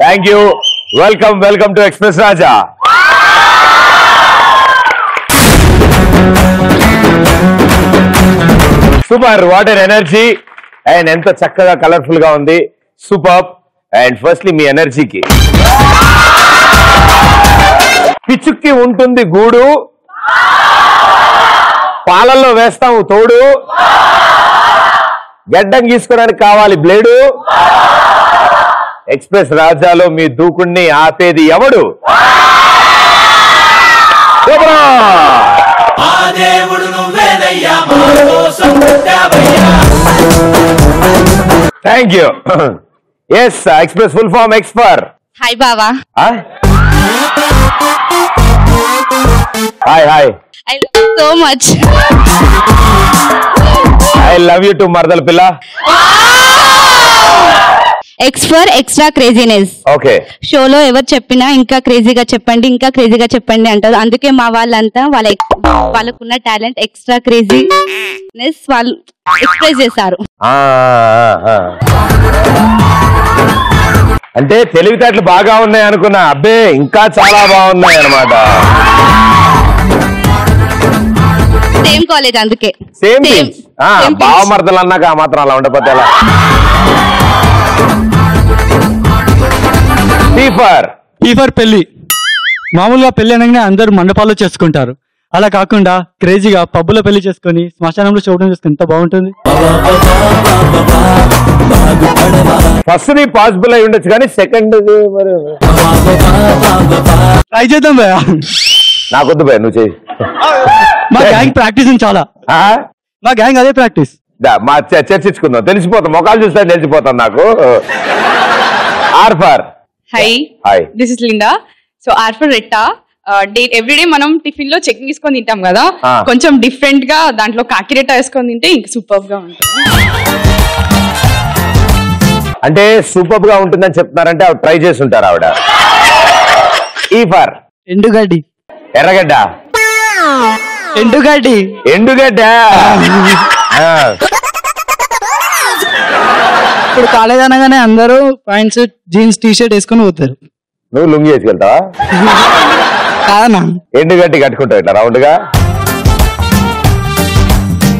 Thank you. Welcome to express Raja. Super, what N energy and ఎంత చక్కగా colourful గా ఉంది. సూపర్. అండ్ ఫస్ట్లీ మీ ఎనర్జీకి పిచ్చుక్కి ఉంటుంది గూడు, పాలల్లో వేస్తాము తోడు, గడ్డం గీసుకోవడానికి కావాలి బ్లేడు, ఎక్స్ప్రెస్ రాజాలో మీ దూకుణ్ణి ఆపేది ఎవడు? Thank you. Yes, express full form ఎక్స్పర్. హాయ్ బావా. Hi hi. I love you so much. I love you too, మరదల పిల్ల. X for extra craziness. Okay. షోలో ఎవరు చెప్పినా ఇంకా క్రేజీగా చెప్పండి అంటారు. అందుకే మా వాళ్ళంతా వాళ్ళకున్న టాలెంట్ ఎక్స్ట్రా క్రేజీనెస్ వాళ్ళు ఎక్స్ప్రెస్ చేశారు. అంటే తెలివితేటలు బాగా ఉన్నాయి అనుకున్నా, అబ్బే ఇంకా చాలా బాగున్నాయి అన్నమాట. సేమ్ కాలేజ్, అందుకే సేమ్ బావ మరదలు అన్నాక ఆ మాత్రం అలా ఉండకపోతే ఎలా? ఫర్ పెళ్లి. మామూలుగా పెళ్లి అనగానే అందరూ మండపాల్లో చేసుకుంటారు. అలా కాకుండా క్రేజీగా పబ్బులో పెళ్లి చేసుకుని శ్మశానంలో చూడడం చేసుకుని ఎంత బాగుంటుంది. ఫస్ట్ ది పాసిబుల్ అయి ఉండొచ్చు కానీ సెకండ్ ట్రై చేద్దాం భయ్యా. నాకొద్దు భయ్యా, నువ్వు చెయ్యి. మా గ్యాంగ్ ప్రాక్టీస్ చాలా. మా గ్యాంగ్ అదే ప్రాక్టీస్. మా చర్చించుకుందాం, తెలిసిపోతాం. మొఖాలు చూస్తే తెలిసిపోతాం నాకు. ఆర్ఫర్. Hi, this is Linda. So ఆర్ఫర్ రెట్టా. ఎవ్రీడే మనం టిఫిన్ లో చట్నీ తీసుకొని తింటాం కదా, కొంచెం డిఫరెంట్ గా దాంట్లో కాకిరెట్టా వేసుకొని తింటే ఇంకా సూపర్ గా ఉంటుంది. అంటే సూపర్ గా ఉంటుందని చెప్తున్నారంటే ఆవిడ ట్రై చేసి ఉంటారు ఆవిడ. ఈ ఫర్ ఎండుగడ్డి. ఎర్రగడ్డ. ఎండుగడ్డి. ఇప్పుడు కాలేజ్ అనగానే అందరూ ప్యాంట్స్ జీన్స్ టీ షర్ట్ వేసుకొని పోతారు. నువ్వు లుంగి వేసుకెళ్తావా? కాదన్నా, ఎండుగడ్డి కట్టుకుంటావు ఇట్లా రౌండ్ గా.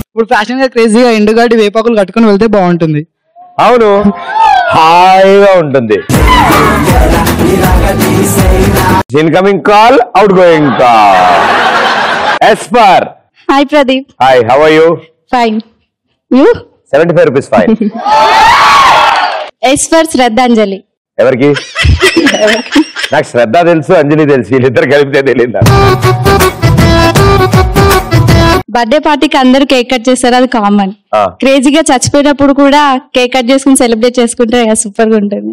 ఇప్పుడు ఫ్యాషన్ గా క్రేజీగా ఎండుగడ్డి వేపాకులు కట్టుకుని వెళ్తే బాగుంటుంది. అవును, హాయిగా ఉంటుంది. Incoming call, outgoing call. ఎస్పర్. Hi Pradeep. Hi, how are you? Fine. You? 75 rupees fine. S for శ్రద్ధాంజలి. ఎవరికి? నాకు శ్రద్ధ తెలుసు, అంజలి తెలుసు, వీళ్ళిద్దరు కలిపితే తెలియదా? బర్త్డే పార్టీకి అందరూ కేక్ కట్ చేస్తారు, అది కామన్. క్రేజీగా చచ్చిపోయినప్పుడు కూడా కేక్ కట్ చేసుకుని సెలబ్రేట్ చేసుకుంటే సూపర్ గా ఉంటుంది.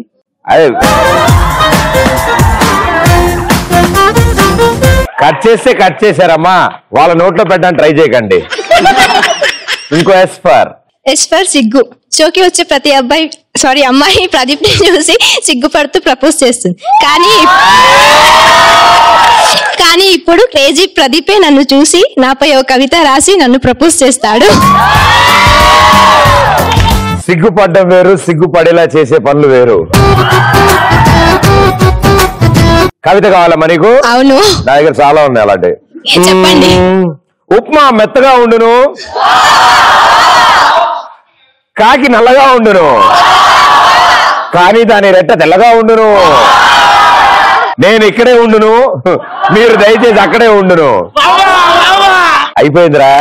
కట్ చేస్తే కట్ చేశారమ్మా, వాళ్ళ నోట్లో పెట్టడానికి ట్రై చేయకండి. ఇంకో ఎస్ ఫర్ సిగ్గు. షోకి వచ్చే ప్రతి అమ్మాయి ప్రదీప్ ని చూసి సిగ్గుపడుతూ ప్రపోజ్ చేస్తుంది. కానీ ఇప్పుడు క్రేజీ ప్రదీపే నన్ను చూసి నాపై ఓ కవిత రాసి నన్ను ప్రపోజ్ చేస్తాడు. సిగ్గుపడ్డం వేరు, సిగ్గుపడేలా చేసే పనులు వేరు. కవిత కావాలా మనకు? అవును, నా దగ్గర చాలా ఉన్నాయి అలాంటివి. చెప్పండి. ఉప్మా మెత్తగా ఉండును, కాకి నల్లగా ఉండును, కానీ దాని రెట్ట తెల్లగా ఉండును. నేను ఇక్కడే ఉండును, మీరు దయచేసి అక్కడే ఉండును. అయిపోయిందిరా.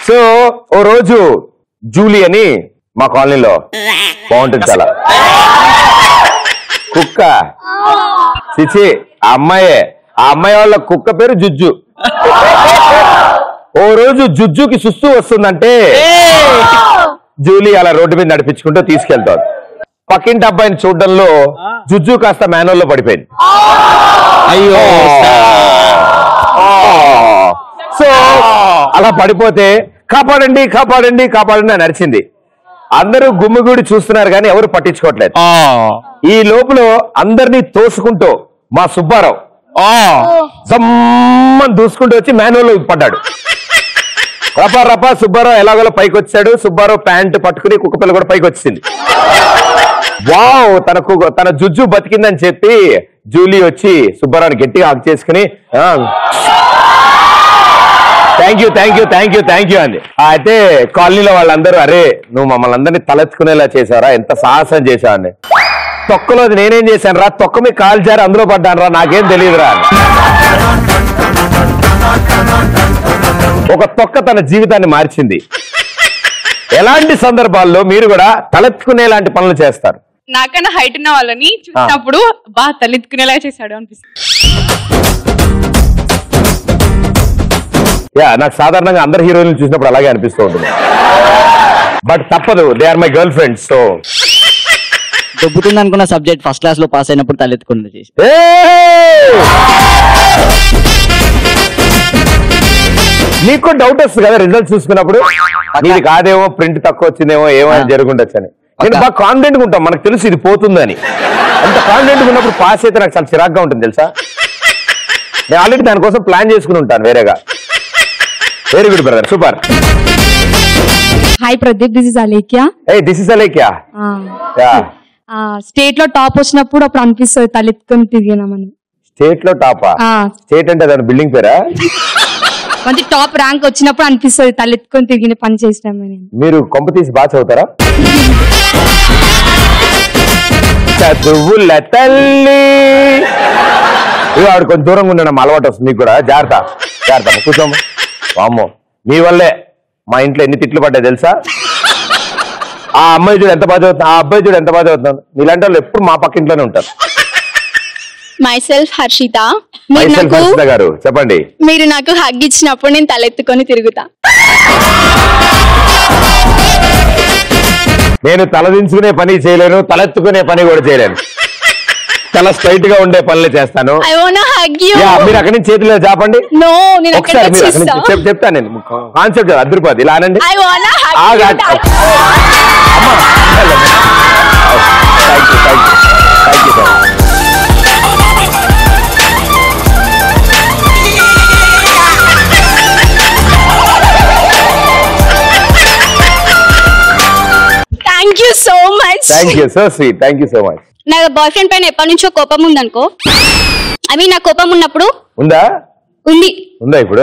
సో ఓ రోజు జూలీ అని మా కాలనీలో బాగుంటుంది చాలా, కుక్క. చిచి, ఆ అమ్మాయి వాళ్ళ కుక్క పేరు జుజ్జు. ఓ రోజు జుజ్జుకి సుస్తూ వస్తుందంటే జూలీ అలా రోడ్డు మీద నడిపించుకుంటూ తీసుకెళ్తాడు. పక్కింటి అబ్బాయిని చూడడంలో జుజ్జు కాస్త మ్యానువల్లో పడిపోయింది. అయ్యో. సో అలా పడిపోతే కాపాడండి కాపాడండి కాపాడండి అని అరిచింది. అందరూ గుమ్మిగూడి చూస్తున్నారు కానీ ఎవరు పట్టించుకోవట్లేదు. ఈ లోపల అందరినీ తోసుకుంటూ మా సుబ్బారావు సమ్మని దూసుకుంటూ వచ్చి మ్యానువల్లో పడ్డాడు. రపా రపా సుబ్బారావు ఎలాగోలో పైకి వచ్చాడు. సుబ్బారావు ప్యాంటు పట్టుకుని కుక్క పిల్ల కూడా పైకి వచ్చింది. వావ్, తన జుజ్జు బతికిందని చెప్పి జూలీ వచ్చి సుబ్బారావుని గట్టిగా హక్ చేసుకుని థ్యాంక్ యూ అండి. అయితే కాలనీలో వాళ్ళందరూ అరే నువ్వు మమ్మల్ని అందరినీ తలెత్తుకునేలా చేశారా, ఎంత సాహసం చేశావు అని. తొక్కలో నేనేం చేశాను రా, తొక్క మీ కాలు జారి అందులో పడ్డాను రా, నాకేం తెలియదురా. ఒక తొక్క తన జీవితాన్ని మార్చింది. ఎలాంటి సందర్భాల్లో మీరు కూడా తలెత్తుకునేలాంటి పనులు చేస్తారు? నాకన్నా హైట్ ఉన్న వాళ్ళని చూసినప్పుడు బాగా తలెత్తుకునేలా చేశాడు అనిపిస్తుంది. నాకు సాధారణంగా అందరు హీరోయిన్లు చూసినప్పుడు అలాగే అనిపిస్తూ ఉంటుంది. బట్ తప్పదు, they are my girlfriends. So దొబ్బుతుంది అనుకున్న సబ్జెక్ట్ ఫస్ట్ క్లాస్ లో పాస్ అయినప్పుడు తలెత్తుకుంది చేసి. నీకు డౌట్ వస్తుంది కదా రిజల్ట్ చూసుకున్నప్పుడు, నీది కాదేమో, ప్రింట్ తక్కువ వచ్చిందేమో, ఏమైనా జరుగుండొచ్చు అని. నేను బాగా కాన్ఫిడెంట్ గా ఉంటాం, మనకు తెలుసు ఇది పోతుందని. అంత కాన్ఫిడెంట్ గా ఉన్నప్పుడు పాస్ అయితే నాకు చాలా చిరాగ్గా ఉంటుంది తెలుసా. నేను ఆల్రెడీ దానికోసం ప్లాన్ చేసుకుని ఉంటాను వేరేగా. Very good brother, super. Hi Pradeep, this is Alekhya. This is Alekhya. State లో టాప్ వచ్చినప్పుడు అప్పుడు అనిపిస్తుంది తలెత్తుకొని తిరిగినామని. స్టేట్ లో టాపా? స్టేట్ అంటే దాని బిల్డింగ్ పేరా? మంచి టాప్ ర్యాంక్ వచ్చినప్పుడు అనిపిస్తుంది తలెత్తుకొని తిరిగిన పని చేసినామని. మీరు కొంప తీసి బాగా చదువుతారా? చదువుల తల్లి ఆవిడ కొంచెం దూరంగా ఉండడం అలవాటు వస్తుంది మీకు కూడా. జాగ్రత్త కూర్చోము. వామ్మో, మీ వల్లే మా ఇంట్లో ఎన్ని తిట్లు పడ్డాయి తెలుసా. ఆ అమ్మాయి చూడు ఎంత బాగా చదువుతున్నా, ఆ అబ్బాయి చూడు ఎంత బాగా చదువుతున్నాను. మీలాంటి వాళ్ళు ఎప్పుడు మా పక్క ఇంట్లోనే ఉంటారు. మైసెల్ఫ్ హర్షిత. గారు చెప్పండి. మీరు నాకు హగ్ ఇచ్చినప్పుడు నేను తలెత్తుకొని తిరుగుతా. నేను తలదించుకునే పని చేయలేను, తలెత్తుకునే పని కూడా చేయలేను. చాలా స్ట్రైట్ గా ఉండే పనులు చేస్తాను. మీరు అక్కడి నుంచి చేతిలో చాపండి. ఒకసారి మీరు అక్కడి నుంచి చెప్తాను నేను కాన్సెప్ట్ అద్దరిపోద్ది. ఇలా అనండి. Thank you so much. Thank you, so sweet. Thank you so much. నా బాయ్ ఫ్రెండ్ పైన ఎప్పటి నుంచో కోపం ఉందనుకో. నా కోపం ఉన్నప్పుడు ఉందా ఇప్పుడు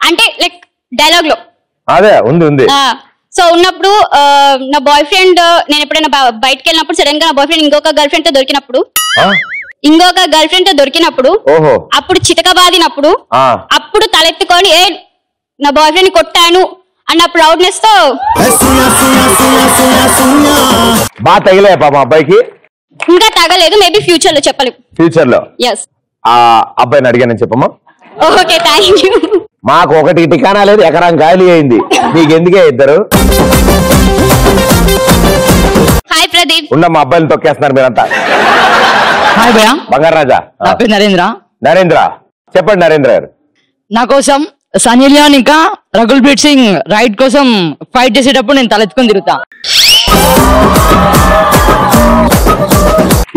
అంటే లైక్ డైలాగ్ లో అదే ఉంది. సో ఉన్నప్పుడు నా బాయ్ ఫ్రెండ్ నేను ఎప్పుడైనా బయటకు వెళ్ళినప్పుడు సడన్ గా నా బాయ్ ఫ్రెండ్ ఇంకొక గర్ల్ ఫ్రెండ్ తో దొరికినప్పుడు అప్పుడు చితక బాదినప్పుడు అప్పుడు తలెత్తుకొని నా బాయ్ ఫ్రెండ్ కొట్టాను అన్న ప్రౌడ్నెస్ తో బాగా తగిలే పాప అబ్బాయికి. ఇంకా తగలేదు, మేబీ ఫ్యూచర్ లో చెప్పలేము. ఫ్యూచర్ లో ఎస్. ఆ అబ్బాయిని అడిగానని చెప్పమ్మా. Okay, thank you. మాకు ఒకటి టికానా లేదు, ఎకరం ఖాళీ అయింది. నీకెందుకే ఇద్దరు? హాయ్ ప్రదీప్. మా అబ్బాయిని తొక్కేస్తున్నారు మీరంతా. హాయ్ భయ్యా. బంగారు రాజా. నా పేరు నరేంద్ర. చెప్పండి నరేంద్ర గారు. నా కోసం సనీ లియోన్ ఇంకా రకుల్ప్రీత్ సింగ్ రైట్ కోసం ఫైట్ చేసేటప్పుడు నేను తలెత్తుకొని తిరుగుతా.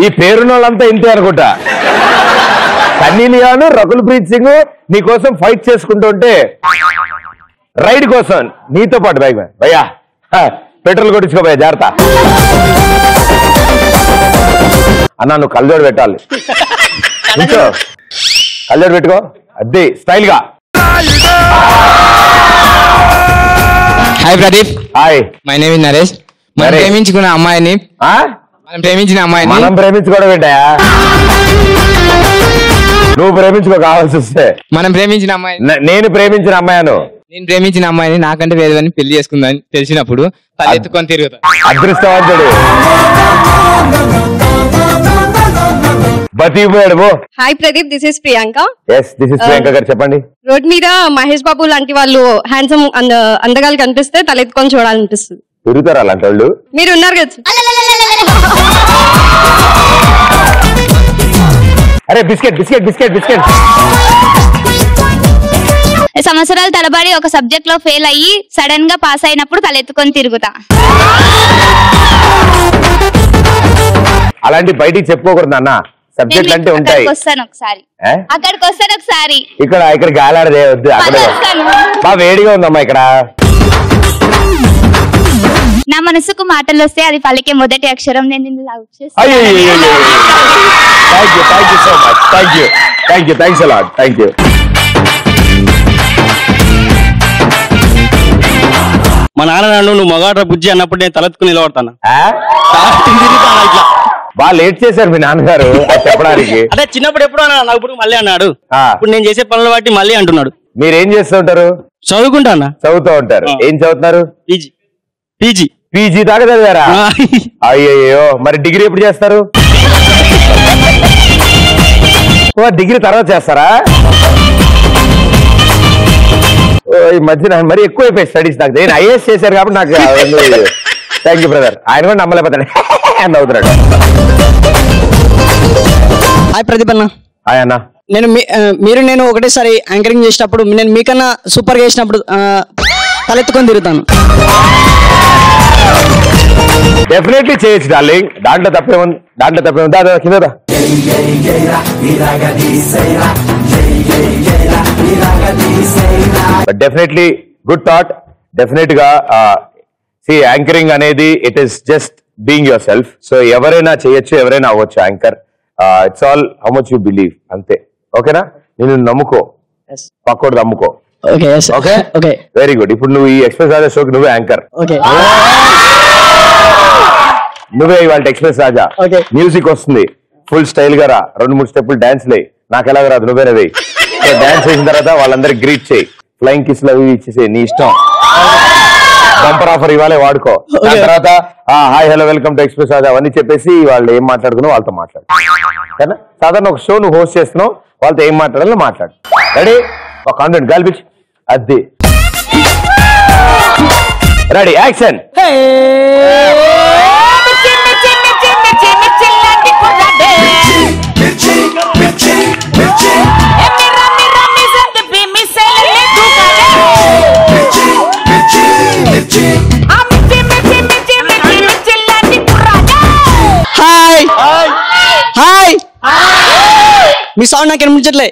ఈ పేరున్న వాళ్ళంతా ఇంతే అనుకుంటా. సన్నీ లియోన్, రకుల్ప్రీత్ సింగ్ నీ కోసం ఫైట్ చేసుకుంటుంటే రైడ్ కోసం నీతో పాటు బైక్ భయ్యా పెట్రోల్ కొట్టించుకోబోయా, జాగ్రత్త అన్నా. నువ్వు కళ్ళజోడు పెట్టాలి. కళ్ళజోడు పెట్టుకో, అదే స్టైల్ గా. Hi Pradeep. Hi, my name is Naresh. మనం ప్రేమించుకున్న అమ్మాయిని మనం ప్రేమించుకోవడం ఏంటయా? నువ్వు ప్రేమించుకో కావాల్సి వస్తే. మనం ప్రేమించిన అమ్మాయి, నేను ప్రేమించిన అమ్మాయిను, నేను ప్రేమించిన అమ్మాయిని నాకంటే వేరేదని పెళ్లి చేసుకుందని తెలిసినప్పుడు తలెత్తుకొని తిరుగుతా. అదృష్టవంతుడు. బతికిపోయాడు. Hi Pradeep, this is Priyanka. This is Priyanka garu. చెప్పండి. రోడ్ మీద మహేష్ బాబు లాంటి వాళ్ళు హ్యాండ్సమ్ అందగాలు కనిపిస్తే తలెత్తుకొని చూడాలనిపిస్తుంది. తిరుగుతారు అలాంటి వాళ్ళు. మీరు ఉన్నారు కదా. అరే బిస్కెట్ బిస్కెట్ బిస్కెట్ బిస్కెట్. సంవత్సరాల తరబడి ఒక సబ్జెక్ట్ లో ఫెయిల్ అయ్యి సడన్ గా పాస్ అయినప్పుడు తలెత్తుకొని తిరుగుతా. అలాంటి బయటికి చెప్పుకోకూడదు అన్న. సబ్జెక్ట్ అంటే ఉంటాయి. వస్తాను ఒకసారి, అక్కడికి వస్తాను ఒకసారి. ఇక్కడ గాలాడదే వద్దు, అక్కడ బాగా వేడిగా ఉందమ్మా ఇక్కడ. నా మనసుకు మాటలు వస్తే అది పలికే మొదటి అక్షరం. నేను నిన్ను లవ్ చేస్తాను. Thank you so much. Thanks a lot. Thank you. మా నాన్న నన్ను నువ్వు మగాడ్ర బుజ్జి అన్నప్పుడు నేను తలెత్తుకుని నిలబడతాను. ఇట్లా బాగా లేట్ చేశారు మీ నాన్నగారు చెప్పడానికి. అంటే చిన్నప్పుడు ఎప్పుడు అన్నా, నాకు ఇప్పుడు మళ్ళీ అన్నాడు. ఇప్పుడు నేను చేసే పనులు బట్టి మళ్ళీ అంటున్నాడు. మీరేం చేస్తూ ఉంటారు? చదువుకుంటా అన్న. చదువుతూ ఉంటారు. ఏం చదువుతున్నారు? పీజీ దాకా చదివారా? అయ్యో, మరి డిగ్రీ ఎప్పుడు చేస్తారు? డిగ్రీ తర్వాత చేస్తారా? ఈ మధ్య మరి ఎక్కువైపోయి స్టడీస్. నాకు నేను ఐఏఎస్ చేశారు కాబట్టి నాకు. Thank you brother. ఆయన కూడా నమ్మలేకపోతాడు నవ్వుతున్నాడు. హాయ్ ప్రదీప్ అన్న. హాయ్ అన్న. మీరు నేను ఒకటేసారి యాంకరింగ్ చేసినప్పుడు నేను మీకన్నా సూపర్ గా చేసినప్పుడు తలెత్తుకొని తిరుగుతాను. డెఫినెట్లీ చేయొచ్చు డార్లింగ్. దాంట్లో తప్పేముంది. అదే కింద డెఫినెట్లీ గుడ్ థాట్. డెఫినెట్ గా యాంకరింగ్ అనేది it is just being yourself. So ఎవరైనా చేయొచ్చు, ఎవరైనా అవ్వచ్చు anchor. It's all how much you believe, అంతే. ఓకేనా? నేను నమ్ముకో, పక్కోడు నమ్ముకో. Okay, very good. ఇప్పుడు నువ్వు ఈ ఎక్స్ప్రెస్ రాజా షోకి నువ్వే యాంకర్. నువ్వే ఇవాళ ఎక్స్ప్రెస్ రాజా. మ్యూజిక్ వస్తుంది, ఫుల్ స్టైల్ గా రా, 2-3 స్టెప్పులు డాన్స్ లే. నాకు ఎలాగ రాదు, నువ్వేనా వేయి. డాన్స్ వేసిన తర్వాత వాళ్ళందరికి గ్రీట్ చేయి, ఫ్లైంగ్ కిస్ అవి ఇచ్చేసే, నీ ఇష్టం. బంపర్ ఆఫర్ ఇవాళే వాడుకో. దాని తర్వాత hi hello welcome to express Raja అవన్నీ చెప్పేసి వాళ్ళు ఏం మాట్లాడుకున్నావు వాళ్ళతో మాట్లాడు. సరేనా? సాధారణ ఒక షో నువ్వు హోస్ట్ చేస్తున్నావు, వాళ్ళతో ఏం మాట్లాడాలో మాట్లాడు. రెడీ? ఒక కాన్ఫిడెంట్ గాల్పిచ్. అది రెడీ, యాక్షన్. మీ సౌండ్ నాకు వినిపించట్లే.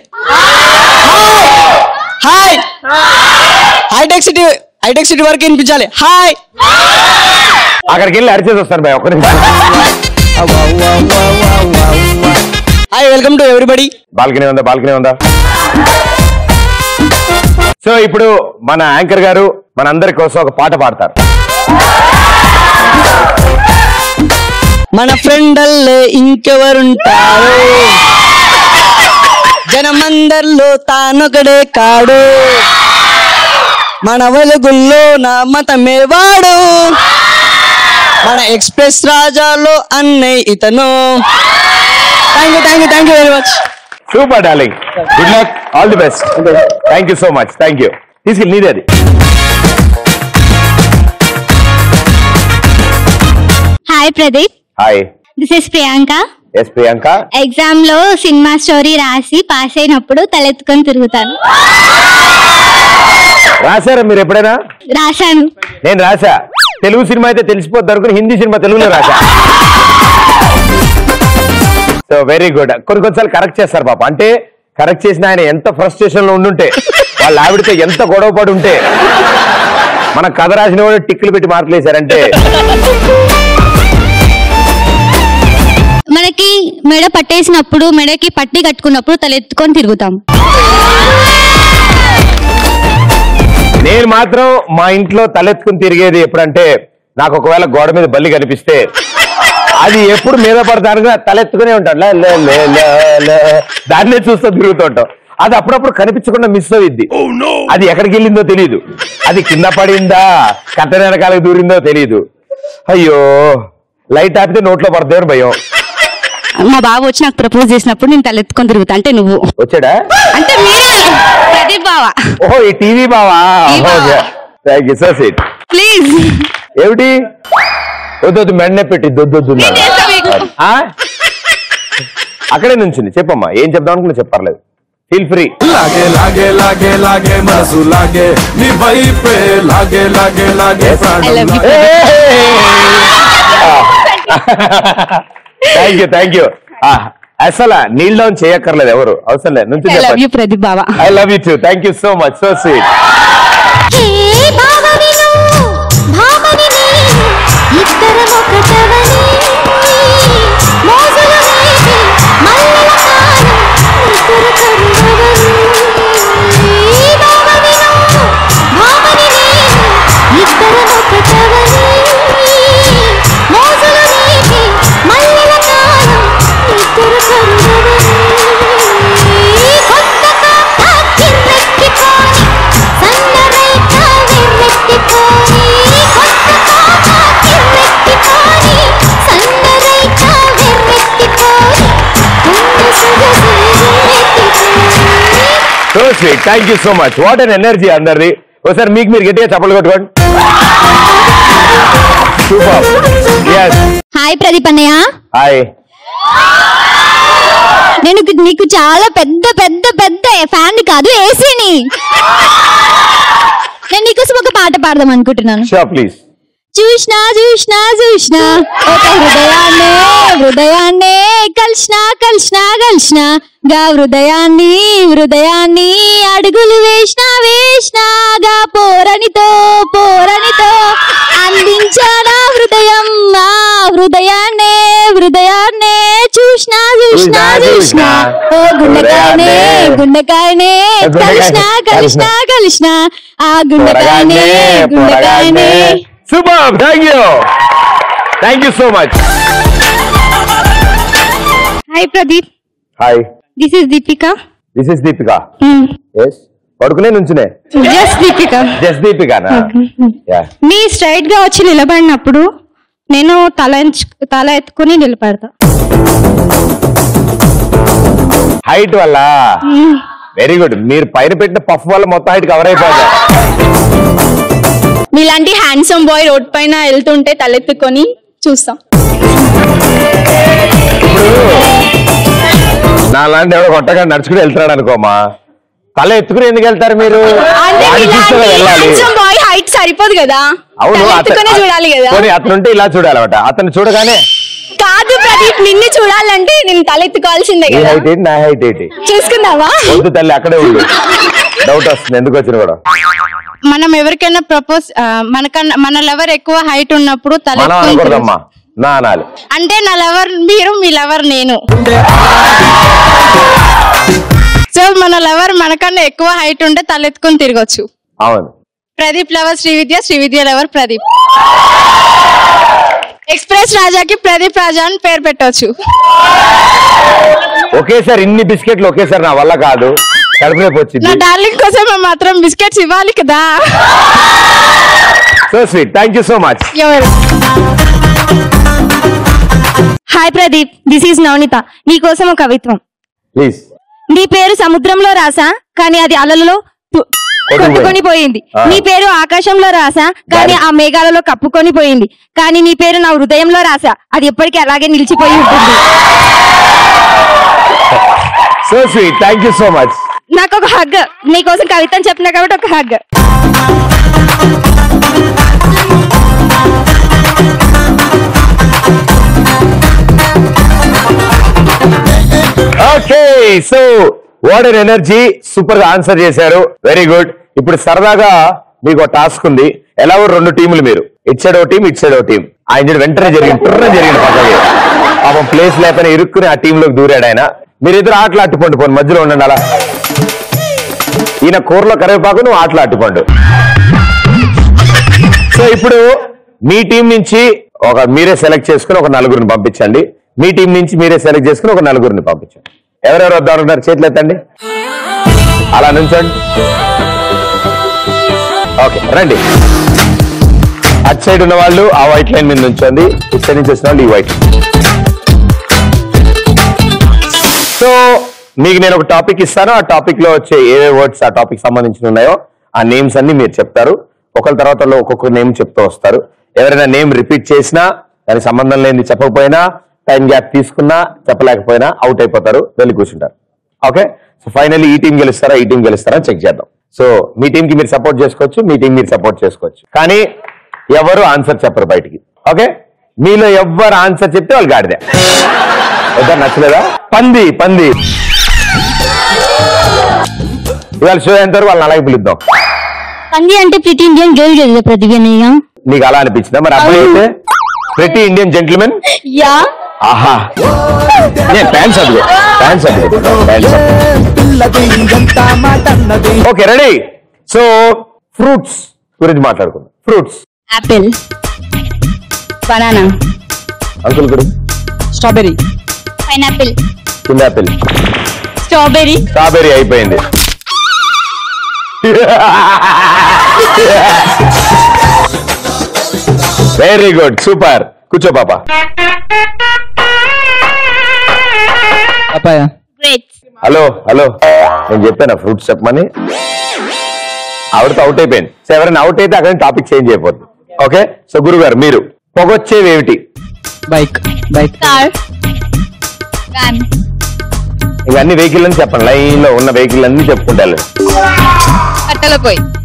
హాయ్, హైటెక్ సిటీ వరకు వినిపించాలి. హాయ్, అక్కడికి వెళ్ళి అరిచేసి వస్తాను బాయ్. ఒక్క నిమిషం. Hi, welcome to everybody. Balcony ఉందా? సో ఇప్పుడు మన యాంకర్ గారు మనందరి కోసం ఒక పాట పాడతారు. మన ఫ్రెండల్లే ఇంకెవరుంటారు, జనమందరిలో తానొకడే కాడు, మన వెలుగుల్లో నా మతమే వాడు, మన ఎక్స్ప్రెస్ రాజాలో అన్నయ్య ఇతను. Thank you very much. Super darling, good luck, all the best. Thank you so much. Thank you. తీసుకెళ్ళి నీదే అది. Hi Pradeep. Hi, this is Priyanka. Yes Priyanka. Exam లో సినిమా స్టోరీ రాసి పాస్ అయినప్పుడు తలెత్తుకొని తిరుగుతాను. రాశారా మీరు ఎప్పుడైనా? రాశాను. నేను రాశా. తెలుగు సినిమా అయితే తెలిసిపోద్ది అనుకుని హిందీ సినిమా తెలుగులో రాశా. So very good. కొన్నిసార్లు కరెక్ట్ చేస్తారు పాప. అంటే కరెక్ట్ చేసిన ఆయన ఎంత ఫ్రస్ట్రేషన్ లో ఉండుంటే, వాళ్ళ ఆవిడతో ఎంత గొడవ పడి ఉంటే, మన కథ రాసిన వాడు టిక్కులు పెట్టి మార్కులు వేశారంటే. మనకి మెడ పట్టేసినప్పుడు, మెడకి పట్టి కట్టుకున్నప్పుడు తలెత్తుకొని తిరుగుతాం. నేను మాత్రం మా ఇంట్లో తలెత్తుకుని తిరిగేది ఎప్పుడంటే, నాకు ఒకవేళ గోడ మీద బల్లి కనిపిస్తే అది ఎప్పుడు మీద పడతాను తలెత్తుకునే ఉంటాను. దాన్నే చూస్తూ తిరుగుతూ ఉంటాం. అది అప్పుడప్పుడు కనిపించకుండా మిస్ అవుద్ది. అది ఎక్కడికి వెళ్ళిందో తెలియదు. అది కింద పడిందా, కట్ట వెనకాలకు దూరిందో తెలియదు. అయ్యో, లైట్ ఆపితే నోట్లో పడతాయని భయం. మా బాబు వచ్చి నాకు ప్రపోజ్ చేసినప్పుడు నేను తలెత్తుకొని తిరుగుతా. అంటే నువ్వు వచ్చాడా? అంటే మీరే ప్రదీప్ బావా. ఓహో, ఈ టీవీ బావా. Thank you so sweet. Please. ఏమిటి? వద్దు, మెడనే పెట్టి దొద్దు. అక్కడే నుంచి చెప్పమ్మా, ఏం చెప్దాం అనుకున్నా చెప్పర్లేదు. Feel free. లాగే లాగే లాగే లాగే మనసు లాగే నీ వైపే లాగే లాగే లాగే థ్యాంక్ యూ. అసలు నీల్ డౌన్ చేయక్కర్లేదు ఎవరు అవసరం లేదు నుంచి ఐ లవ్ యూ ప్రదీప్ బావా. I love you two. Thank you so much. So sweet. So sweet. Thank you so much. What an energy అందరిది. ఒకసారి మీకు మీరు గట్టిగా చప్పట్లు కొట్టుకోండి. సూపర్. yes. హాయ్ ప్రదీప్ అన్నయ్య. హాయ్. నేను నీకు చాలా పెద్ద పెద్ద పెద్ద ఫ్యాన్ కాదు, ఏసీని. నేను నీకోసం ఒక పాట పాడదాం అనుకుంటున్నాను. Sure please. చూష్నా చూష్నా చూష్నా ఒక హృదయాన్నే హృదయాన్నే కలిసినా కలిసినా కలిసినా గా హృదయాన్ని హృదయాన్ని అడుగులు వేసినా వేసినాగా పోరనితో పోరనితో అందించానా హృదయం ఆ హృదయాన్నే హృదయాన్నే చూష్నా చూష్నా చూష్నా ఓ గుండెకాయనే గుండెకాయనే కలిసినా కలిసినా కలిసినా ఆ గుండెకాయనే గుండెకాయనే. Super. Thank you. Thank you so much. Hi Pradeep. Hi. This is Deepika. This is Deepika. Yes. పడుకునే నుంచునే. జస్ట్ దీపిక. జస్ట్ దీపికనా? యా. మీ స్ట్రైట్ గా వచ్చి నిలబడినప్పుడు నేను తల ఎత్తుకుని నిలబడతా. హైట్ వల్ల. Very good. మీరు పైన పెట్టిన పఫ్ వల్ల మొత్తం హైట్ కవర్ అయిపోయింది. మీలాంటి హ్యాండ్సమ్ బాయ్ రోడ్ పైన వెళ్తుంటే తలెత్తుకొని చూస్తాం. నా లాంటి ఎవడో కొట్టగా నడుచుకుని వెళ్తున్నాడు అనుకోమా, తల ఎత్తుకుని ఎందుకు వెళ్తారు మీరు? బాయ్ హైట్ సరిపోదు కదా. అవును. చూడాలి కదా. అతనుంటే ఇలా చూడాలన్నమాట. అతను చూడగానే కాదు ప్రదీప్, నిన్ను చూడాలంటే నేను తలెత్తుకోవాల్సిందే కదా. హైట్ ఏంటి నా హైట్ ఏంటి చూసుకుందావా? వద్దు తల్లి, అక్కడే ఉండు. డౌట్ వస్తుంది ఎందుకు వచ్చిన కూడా. మనం ఎవరికైనా ప్రపోజ్ మన లవర్ ఎక్కువ హైట్ ఉన్నప్పుడు అనకూడదమ్మా, నా అనాలి. అంటే నా లవర్ మీరు, మీ లవర్ నేను. సో మన లవర్ మనకన్నా ఎక్కువ హైట్ ఉంటే తలెత్తుకొని తిరగచ్చు. అవును. Pradeep lover Srividya, Srividya lover Pradeep. Express రాజాకి ప్రదీప్ రాజా అని పేరు పెట్టవచ్చు. ఒకేసారి ఇన్ని బిస్కెట్లు ఒకేసారి నా వల్ల కాదు, కడుపు నొప్పి వచ్చింది. నా డార్లింగ్ కోసం మాత్రం బిస్కెట్స్ ఇవ్వాలి కదా. So sweet. Thank you so much. Hi Pradeep, this is Navaneetha. నీకోసం ఒక కవిత్వం. ప్లీజ్. నీ పేరు సముద్రంలో రాసా కానీ అది అలలలో కొట్టుకొని పోయింది. నీ పేరు ఆకాశంలో రాసా కానీ ఆ మేఘాలలో కప్పుకొని పోయింది. కానీ నీ పేరు నా హృదయంలో రాసా, అది ఎప్పటికీ అలాగే నిలిచిపోయి ఉంటుంది. So sweet. Thank you so much. నాకు ఒక హగ్. నీకోసం కవిత్వం చెప్పినా కాబట్టి ఒక hug. Okay. So what N energy. Super గా ఆన్సర్ చేశారు. Very good. ఇప్పుడు సరదాగా మీకు ఒక టాస్క్ ఉంది. ఎలాగో రెండు టీములు మీరు, ఇట్ సైడ్ ఓ టీం, ఇట్ సైడ్ ఓ టీం. ఆయన వెంటనే జరిగింది పక్కకి. పాపం ప్లేస్ లేకపోయినా ఇరుక్కుని ఆ టీమ్ లోకి దూరాడు ఆయన. మీరిద్దరు ఆటలు అట్టుకోండి, పోను మధ్యలో ఉండండి అలా. ఈయన కూరలో కరివేపాకు, నువ్వు ఆటలు అట్టుకోండు. సో ఇప్పుడు మీ టీం నుంచి మీరే సెలెక్ట్ చేసుకుని ఒక నలుగురిని పంపించండి. మీ టీం నుంచి మీరే సెలెక్ట్ చేసుకుని ఒక నలుగురిని పంపించండి. ఎవరెవరు వద్దామన్నారు చేతులు ఎత్తండి, అలా నుంచండి. ఓకే రండి. అటు సైడ్ ఉన్న వాళ్ళు ఆ వైట్ లైన్ మీద నుంచండి, ఇటు సైడ్ నుంచి వచ్చిన వాళ్ళు ఈ వైట్. సో మీకు నేను ఒక టాపిక్ ఇస్తాను. ఆ టాపిక్ లో వచ్చే ఏవే వర్డ్స్ ఆ టాపిక్ సంబంధించి ఉన్నాయో ఆ నేమ్స్ అన్ని మీరు చెప్తారు. ఒకరి తర్వాత ఒక్కొక్క నేమ్ చెప్తూ వస్తారు. ఎవరైనా నేమ్ రిపీట్ చేసినా, దానికి సంబంధం లేని చెప్పకపోయినా, టైం గ్యాప్ తీసుకున్నా, చెప్పలేకపోయినా అవుట్ అయిపోతారు, వెళ్ళి కూర్చుంటారు. ఓకే. సో ఫైనల్లీ ఈ టీం గెలుస్తారా ఈ టీం గెలుస్తారా చెక్ చేద్దాం. సో మీ టీం కి మీరు సపోర్ట్ చేసుకోవచ్చు, మీ టీం మీరు సపోర్ట్ చేసుకోవచ్చు, కానీ ఎవరు ఆన్సర్ చెప్పరు బయటికి. ఓకే. మీలో ఎవ్వరు ఆన్సర్ చెప్తే వాళ్ళు గాడిదే. నచ్చలేదా? పంది ఇవాళ షో ఎంతవరకు వాళ్ళని అలాగే పిలుద్దాం. పంది అంటే ప్రతి ఇండియన్ గర్ల్ కదా ప్రతిభనయ్య. నీకు అలా అనిపించిందా? మరి అబ్బాయి అయితే ప్రతి ఇండియన్ జెంటిల్మెన్. యా ఆహా ఫ్యాన్స్ అదిగో. Okay ready. సో ఫ్రూట్స్ గురించి మాట్లాడుకుందాం. ఫ్రూట్స్ యాపిల్, బనానా, అంకుల్ గురించి స్ట్రాబెరీ, పైనాపిల్, కిందాపిల్, స్ట్రాబెరీ అయిపోయింది. Very good, super. కూర్చో పాప. హలో నేను చెప్పాను ఫ్రూట్స్ చెప్పమని. ఆవిడతో అవుట్ అయిపోయింది. సో ఎవరైనా అవుట్ అయితే అక్కడ టాపిక్ చేంజ్ అయిపోతుంది. ఓకే. సో గురుగారు మీరు పొగొచ్చేవి ఏమిటి? బైక్, కార్, వ్యాన్, ఇవన్నీ వెహికల్ అని చెప్పండి. లైన్ లో ఉన్న వెహికల్ అన్ని చెప్పుకుంటారు.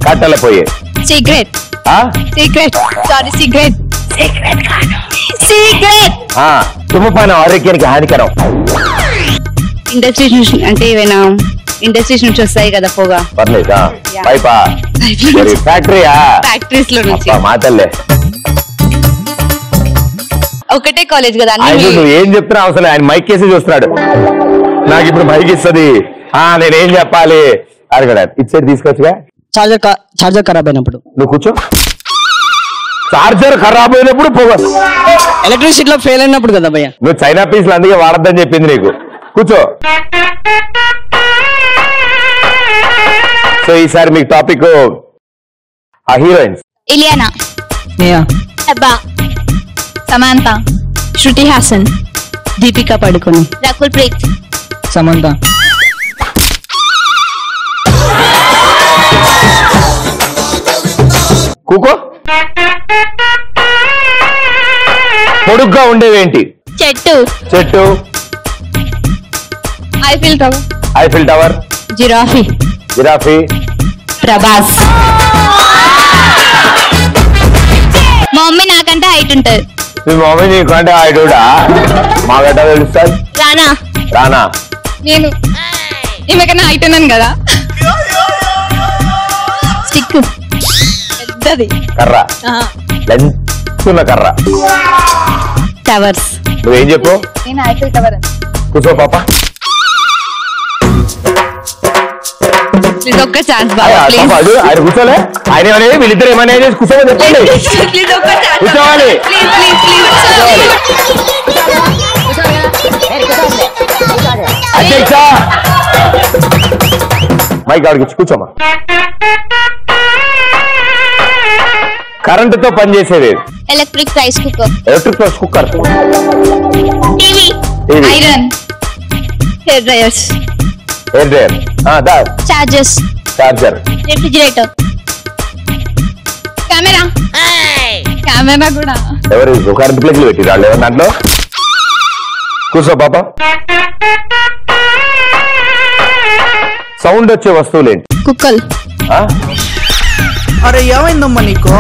కట్టెల పోయే, సిగరెట్, తుమ్మపానం ఆరోగ్యానికి హానికరం. ఇండస్ట్రీస్ నుంచి అంటే ఏమైనా ఇండస్ట్రీస్ నుంచి వస్తాయి కదా పొగ. పర్లేదా? పైపా? ఫ్యాక్టరీయా? ఫ్యాక్టరీస్ లో నుంచి. మాటలే. ఒకటే కాలేజ్ కదా. నువ్వు ఏం చెప్తున్నా అవసరం. ఆయన మైక్ కేసి చూస్తున్నాడు. నాకు ఇప్పుడు మైక్ ఇస్తుంది, నేనేం చెప్పాలి అడగడా. ఇచ్చేది తీసుకొచ్చుగా. చార్జర్ ఖరాబ్ అయినప్పుడు. నువ్వు కూర్చో. చార్జర్ ఖరాబ్ అయినప్పుడు పొగ. ఎలక్ట్రిసిటీలో ఫెయిల్ అయినప్పుడు కదా భయ్య. నువ్వు చైనా పీస్లు అందుకే వాడద్దని చెప్పింది నీకు. కూర్చో. సో ఈసారి మీకు టాపిక్ ఆ హీరోయిన్స్. ఇలియానా, హెబ్బా, సమంత, శృతి హాసన్, దీపికా పడుకొని, రకుల్ ప్రీత్, సమంత. కూకో. పొడుగ్గా ఉండేవేంటి? చెట్టు, ఐఫిల్ టవర్, జిరాఫీ, ప్రభాస్. మా మమ్మీ నాకంటే హైట్ ఉంటది. మీ మమ్మీ నీకంటే హైటా? మాకంటే తెలుస్తుంది. రానా నేను ఈమెకన్నా హైట్ ఉన్నాను కదా. స్టిక్, పెద్దది కర్ర, లెంచున్న కర్ర. టవర్స్. నువ్వేం చెప్పు? నేను ఐఫిల్ టవర్. కూర్చో పాప. ప్లీజ్ ఒక్క ఛాన్స్ బాబా ప్లీజ్. ఆయన కూర్చోలే. ఆయన ఏమనేది వీళ్ళిద్దరు ఏమనే కూర్చోమని చెప్పండి. కూర్చోవాలి. అధ్యక్ష మైక్ ఆడికి కూర్చోమా. కరెంటుతో పనిచేసేది electric rice cooker, TV, iron, hair dryer, charger, refrigerator, camera కూడా. ఎవరు కరెంట్ ప్లేట్లు పెట్టి రాళ్ళు ఎవరు దాంట్లో? కూర్చో పాప. సౌండ్ వచ్చే వస్తువులేంటి? కుక్కలు. అరే ఏమైందమ్మా నీకు?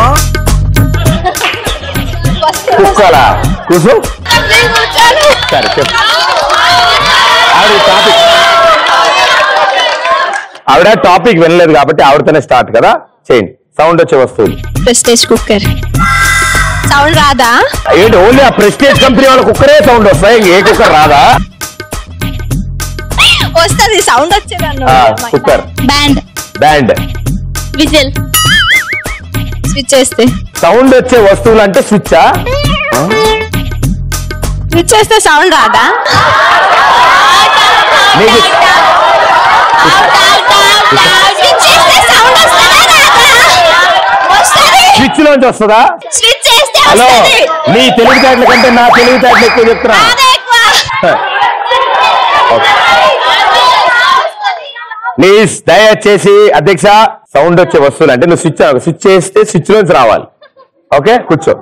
కుక్కలా? కూర్చో. సరే చెప్పు. ఆవిడ టాపిక్ వినలేదు కాబట్టి ఆవిడతోనే స్టార్ట్ కదా. చేయండి. సౌండ్ వచ్చే వస్తువులు. Prestige cooker. సౌండ్ రాదా? ఏంటి ఓన్లీ ఆ ప్రెస్టేజ్ కంపెనీ వాళ్ళ కుక్కరే సౌండ్ వస్తాయి, ఏ కుక్కర్ రాదా? వస్తుంది సౌండ్ వచ్చేదాన్ని. కుక్కర్. Band, whistle. స్విచ్ చేస్తే సౌండ్ వచ్చే వస్తువులు అంటే స్విచ్చా? స్విచ్ చేస్తే సౌండ్ రాదా? స్విచ్ లోంచి వస్తుందా? హలో, నీ తెలివితేటల కంటే నా తెలివితేటలు ఎక్కువ చెప్తున్నా. ప్లీజ్ దయచేసి అధ్యక్ష, సౌండ్ వచ్చే వస్తువులు అంటే నువ్వు స్విచ్ చేస్తే స్విచ్ లోంచి రావాలి. ఓకే కూర్చో.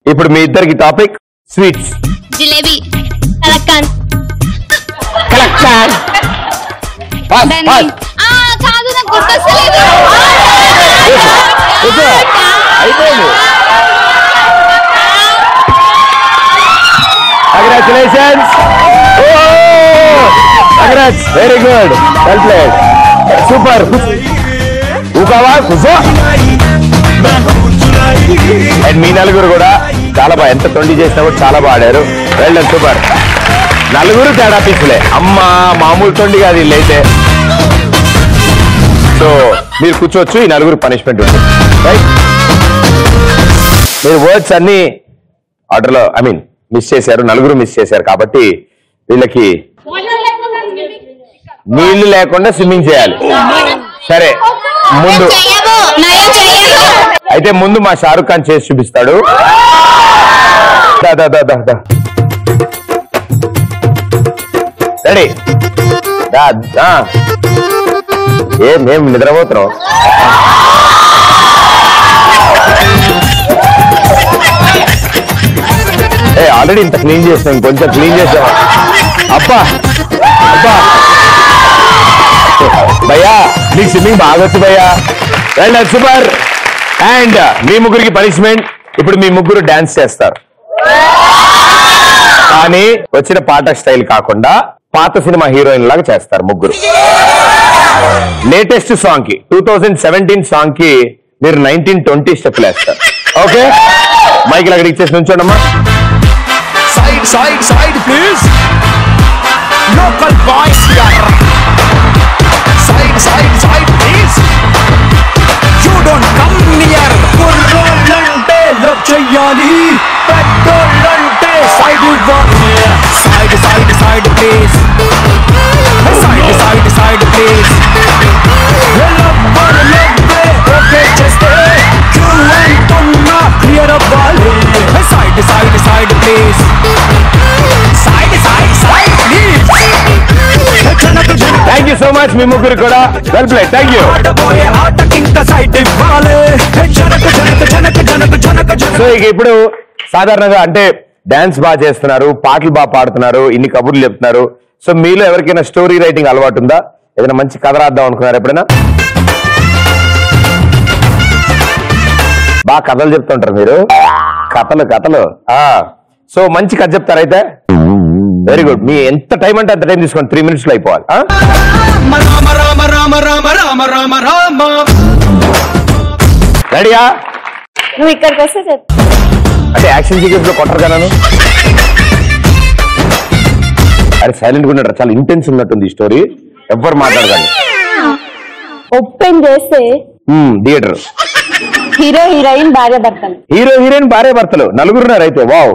ఇప్పుడు మీ ఇద్దరికి టాపిక్ స్వీట్స్. జిలేబీ, కలక్కాన్. కాదు నాకు గుర్తొస్తలేదు. అయిపోయింది. Congratulations. Congrats, very good, well played, super. ఊకావా కూర్చో. అండ్ మీ నలుగురు కూడా చాలా బాగా, ఎంత 20 చేసినా కూడా చాలా బాగా ఆడారు. Well done, super. నలుగురు తేడా పీసులే, అమ్మా మామూలు 20 కాదు వీళ్ళైతే. సో మీరు కూర్చోవచ్చు, ఈ నలుగురు పనిష్మెంట్ ఉంటుంది. రైట్, మీరు వర్డ్స్ అన్ని ఆర్డర్లో మిస్ చేశారు, నలుగురు మిస్ చేశారు కాబట్టి వీళ్ళకి నీళ్లు లేకుండా స్విమ్మింగ్ చేయాలి. సరే, ముందు అయితే ముందు మా షారుఖ్ ఖాన్ చేసి చూపిస్తాడు. రెడీ? ఏం నిద్రపోతున్నావు? ఆల్రెడీ ఇంత క్లీన్ చేసాం, కొంచెం క్లీన్ చేసావా? అబ్బా అబ్బా భయ్యా, నీకు స్విమ్మింగ్ బాగా వచ్చు భయ్యా. Well done, super. అండ్ మీ ముగ్గురికి పనిష్మెంట్, ఇప్పుడు మీ ముగ్గురు డాన్స్ చేస్తారు. కానీ వచ్చిన పాట స్టైల్ కాకుండా పాత సినిమా హీరోయిన్ లాగా చేస్తారు ముగ్గురు. లేటెస్ట్ సాంగ్ కి 2017 సాంగ్ కి మీరు 1920 స్టెప్లు వేస్తారు. ఓకే, మైక్ అక్కడ ఇచ్చేసి నుంచోండమ్మా. Side, side, side, please. Local boys here. Side, side, side, please. You don't come near. Kurrolante love cheyali. Petrolante side iవ్వాలి. Side, side, side, please. Side, side, side, please. Okay, just clear అవ్వాలి. Side, side, side, please. Side, side, side, please. Thank you so much, మీ ముగ్గురు కూడా well play. Thank you. So ఇక ఇప్పుడు సాధారణంగా అంటే dance బాగా చేస్తున్నారు, పాటలు బాగా పాడుతున్నారు, ఇన్ని కబుర్లు చెప్తున్నారు. సో మీలో ఎవరికైనా స్టోరీ రైటింగ్ అలవాటు ఉందా? ఏదైనా మంచి కథ రాద్దాం అనుకున్నారు ఎప్పుడైనా? బాగా కథలు చెప్తుంటారు మీరు, కథలు కథలు. సో మంచి కథ చెప్తారైతే వెరీ గుడ్. మీ ఎంత టైం అంటే అంత టైం తీసుకోండి, 3 minutes లో అయిపోవాలి. రెడీయా? నువ్వు ఇక్కడికి వస్తే చెప్పు. అంటే యాక్షన్ సీక్వెన్స్ లో కొట్టరు కదా? అరే సైలెంట్ గా ఉన్నాడు, చాలా ఇంటెన్స్ ఉన్నట్టుంది ఈ స్టోరీ. ఎవ్వరు మాట్లాడకండి. ఓపెన్ చేస్తే థియేటర్ హీరో హీరోయిన్ భార్య భర్తలు. హీరో హీరోయిన్ భార్య భర్తలు నలుగురున్నారు అయితే. వావ్.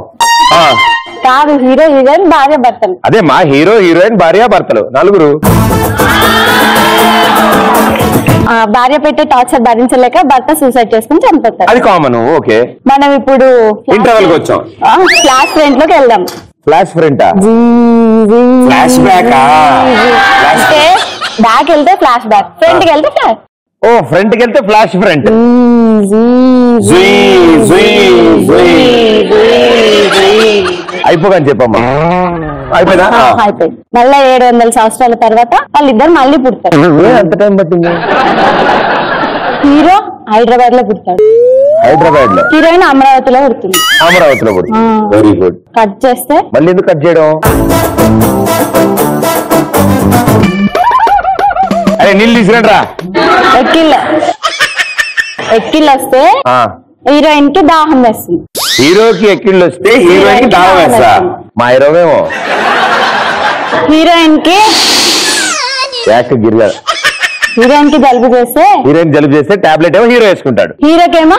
కాదు, హీరో హీరోయిన్ భార్య భర్తలు. అదే మా హీరో హీరోయిన్ భార్య భర్తలు నలుగురు. భార్య పెట్టే టార్చర్ భరించలేక భర్త సూసైడ్ చేసుకుని చనిపోతారు. అది కామన్. ఓకే, మనం ఇప్పుడు ఇంటర్వెల్ కి వచ్చాం. ఫ్లాష్ ఫ్రంట్ లోకి వెళ్దాం. ఫ్లాష్ ఫ్రంటా? Flash back. అంటే బ్యాక్ వెళ్తే ఫ్లాష్ బ్యాక్, ఫ్రంట్ కి వెళ్తే ఫ్లాష్. ఓ, ఫ్రంట్ కి వెళ్తే ఫ్లాష్ ఫ్రంట్. అయిపోగాని చెప్పమ్మా. అయిపోయిందా? అయిపోయింది. మళ్ళీ 700 సంవత్సరాల తర్వాత వాళ్ళిద్దరు మళ్ళీ పుడతారు. ఎంత టైం పట్టింది? హీరో హైదరాబాద్ లో పుడతాడు, హైదరాబాద్ లో. హీరోయిన్ అమరావతిలో పుడుతుంది. అమరావతిలో పుడుతుంది. Very good. కట్ చేస్తే మళ్ళీ ఎందుకు కట్ చేయడం? అరే నీళ్ళు తీసుకురండి. ఎక్కిళ్ళు వస్తే హీరోయిన్ కి దాహం వేస్తుంది. హీరోకి ఎక్కిళ్ళు వస్తే హీరోయిన్ కి దాహం వేస్తా. మా హీరోమేమో హీరోయిన్ కి గిరిగా, హీరోయిన్ కి జలుబు చేస్తే, హీరోయిన్ జలుబు చేస్తే టాబ్లెట్ ఏమో హీరో వేసుకుంటాడు. హీరోకేమో